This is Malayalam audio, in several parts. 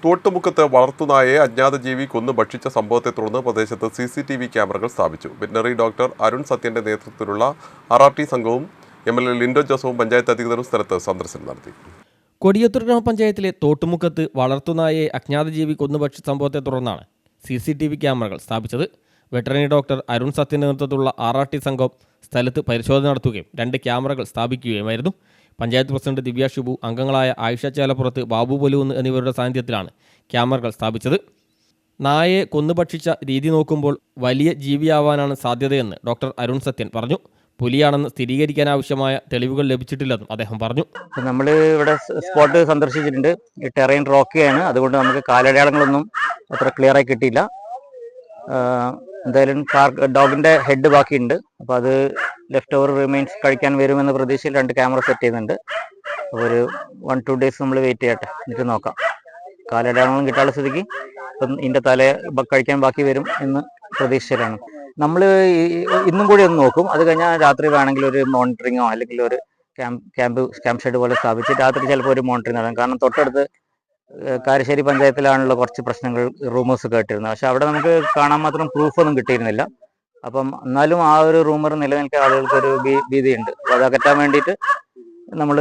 തോട്ടുമുക്കത്ത് വളർത്തുനായയെ അജ്ഞാത ജീവി കൊന്നു ഭക്ഷിച്ച സംഭവത്തെ തുടർന്ന് പ്രദേശത്ത് CCTV ക്യാമറകൾ സ്ഥാപിച്ചു. വെറ്ററിനറി ഡോക്ടർ അരുൺ സത്യന്റെ നേതൃത്വത്തിലുള്ള RRT സംഘവും MLA ലിൻഡോ ജോസഫും പഞ്ചായത്ത് അധികൃതരും സ്ഥലത്ത് സന്ദർശനം നടത്തി. കൊടിയത്തൂർ ഗ്രാമപഞ്ചായത്തിലെ തോട്ടുമുക്കത്ത് വളർത്തുനായയെ അജ്ഞാത ജീവി കൊന്നു ഭക്ഷിച്ച സംഭവത്തെ തുടർന്നാണ് CCTV ക്യാമറകൾ സ്ഥാപിച്ചത്. വെറ്ററിനറി ഡോക്ടർ അരുൺ സത്യന്റെ നേതൃത്വത്തിലുള്ള RRT സംഘം സ്ഥലത്ത് പരിശോധന നടത്തുകയും 2 ക്യാമറകൾ സ്ഥാപിക്കുകയുമായിരുന്നു. പഞ്ചായത്ത് പ്രസിഡന്റ് ദിവ്യ ഷിബു, അംഗങ്ങളായ ആയിഷ ചേലപ്പുറത്ത്, ബാബു ബലൂന്ന് എന്നിവരുടെ സാന്നിധ്യത്തിലാണ് ക്യാമറകൾ സ്ഥാപിച്ചത്. നായയെ കൊന്നുഭക്ഷിച്ച രീതി നോക്കുമ്പോൾ വലിയ ജീവിയാവാനാണ് സാധ്യതയെന്ന് ഡോക്ടർ അരുൺ സത്യൻ പറഞ്ഞു. പുലിയാണെന്ന് സ്ഥിരീകരിക്കാനാവശ്യമായ തെളിവുകൾ ലഭിച്ചിട്ടില്ലെന്നും അദ്ദേഹം പറഞ്ഞു. നമ്മൾ ഇവിടെ സ്പോട്ട് സന്ദർശിച്ചിട്ടുണ്ട്. ടെറൈൻ റോക്കിയാണ്, അതുകൊണ്ട് നമുക്ക് കാലടയാളങ്ങളൊന്നും അത്ര ക്ലിയർ ആയി കിട്ടിയില്ല. എന്തായാലും ഡോഗിന്റെ ഹെഡ് ബാക്കിയുണ്ട്. അപ്പോൾ അത് ലെഫ്റ്റ് ഓവർ റിമൈൻസ് കഴിക്കാൻ വരുമെന്ന പ്രതീക്ഷയിൽ 2 ക്യാമറ സെറ്റ് ചെയ്യുന്നുണ്ട്. അപ്പോൾ ഒരു 1-2 ഡേയ്സ് നമ്മൾ വെയിറ്റ് ചെയ്യട്ടെ, എന്നിട്ട് നോക്കാം. കാലടയാളങ്ങളും കിട്ടാനുള്ള സ്ഥിതിക്ക് ഇപ്പം ഇതിൻ്റെ തല കഴിക്കാൻ ബാക്കി വരും എന്ന് പ്രതീക്ഷയിലാണ്. നമ്മൾ ഇന്നും കൂടി ഒന്ന് നോക്കും. അത് കഴിഞ്ഞാൽ രാത്രി വേണമെങ്കിൽ ഒരു മോണിറ്ററിങ്ങോ അല്ലെങ്കിൽ ഒരു ക്യാമ്പ് ഷെഡ് പോലെ സ്ഥാപിച്ച് രാത്രി ചിലപ്പോൾ ഒരു മോണിറ്ററിങ് നടക്കും. കാരണം തൊട്ടടുത്ത് കാരശ്ശേരി പഞ്ചായത്തിലാണുള്ള കുറച്ച് പ്രശ്നങ്ങൾ, റൂമേഴ്സ് കേട്ടിരുന്നത്. പക്ഷെ അവിടെ നമുക്ക് കാണാൻ മാത്രം പ്രൂഫൊന്നും കിട്ടിയിരുന്നില്ല. അപ്പം എന്നാലും ആ ഒരു റൂമർ നിലനിൽക്കാൻ ആളുകൾക്കൊരു ഭീതിയുണ്ട്. അപ്പോൾ അത് അകറ്റാൻ വേണ്ടിയിട്ട് നമ്മൾ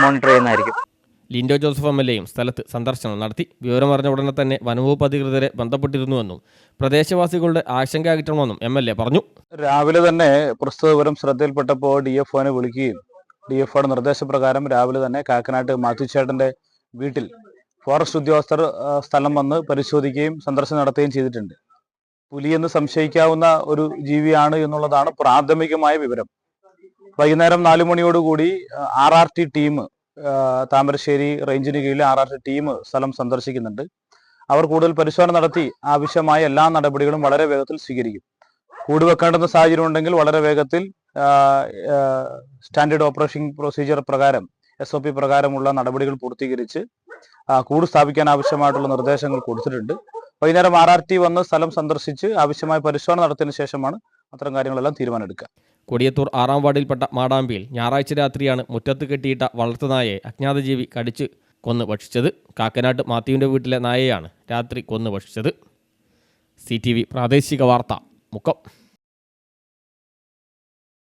മോണിറ്റർ ചെയ്യുന്നതായിരിക്കും. ലിൻഡോ ജോസഫ് MLAയും സ്ഥലത്ത് സന്ദർശനം നടത്തി. വിവരമറിഞ്ഞ ഉടനെ തന്നെ വനംവകുപ്പ് അധികൃതരെ ബന്ധപ്പെട്ടിരുന്നുവെന്നും പ്രദേശവാസികളുടെ ആശങ്ക അകറ്റണമെന്നും MLA പറഞ്ഞു. രാവിലെ തന്നെ പ്രസ്തുത വിവരം ശ്രദ്ധയിൽപ്പെട്ടപ്പോൾ DFOനെ വിളിക്കുകയും DFOയുടെ നിർദ്ദേശപ്രകാരം രാവിലെ തന്നെ കാക്കനാട്ട് മാത്യുച്ചേട്ടന്റെ വീട്ടിൽ ഫോറസ്റ്റ് ഉദ്യോഗസ്ഥർ സ്ഥലം വന്ന് പരിശോധിക്കുകയും സന്ദർശനം നടത്തുകയും ചെയ്തിട്ടുണ്ട്. പുലിയെന്ന് സംശയിക്കാവുന്ന ഒരു ജീവിയാണ് എന്നുള്ളതാണ് പ്രാഥമികമായ വിവരം. വൈകുന്നേരം 4 മണിയോടുകൂടി RRT ടീം, താമരശ്ശേരി റേഞ്ചിന് കീഴിൽ RRT ടീം സ്ഥലം സന്ദർശിക്കുന്നുണ്ട്. അവർ കൂടുതൽ പരിശോധന നടത്തി ആവശ്യമായ എല്ലാ നടപടികളും വളരെ വേഗത്തിൽ സ്വീകരിക്കും. കൂടുവെക്കേണ്ടുന്ന സാഹചര്യം ഉണ്ടെങ്കിൽ വളരെ വേഗത്തിൽ സ്റ്റാൻഡേർഡ് ഓപ്പറേഷൻ പ്രൊസീജിയർ പ്രകാരം SOP പ്രകാരമുള്ള നടപടികൾ പൂർത്തീകരിച്ച് കൂട് സ്ഥാപിക്കാൻ ആവശ്യമായിട്ടുള്ള നിർദ്ദേശങ്ങൾ കൊടുത്തിട്ടുണ്ട്. വൈകുന്നേരം RRT വന്ന് സ്ഥലം സന്ദർശിച്ച് ആവശ്യമായ പരിശോധന നടത്തിയതിനു ശേഷമാണ് അത്തരം കാര്യങ്ങളെല്ലാം തീരുമാനമെടുക്കുക. കൊടിയത്തൂർ 6-ാം വാർഡിൽപ്പെട്ട മാടാമ്പിയിൽ ഞായറാഴ്ച രാത്രിയാണ് മുറ്റത്ത് കെട്ടിയിട്ട വളർത്തുനായയെ അജ്ഞാതജീവി കടിച്ച് കൊന്ന് ഭക്ഷിച്ചത്. കാക്കനാട്ട് മാത്യുവിൻ്റെ വീട്ടിലെ നായയാണ് രാത്രി കൊന്ന് ഭക്ഷിച്ചത്. CTV പ്രാദേശിക വാർത്ത, മുക്കം.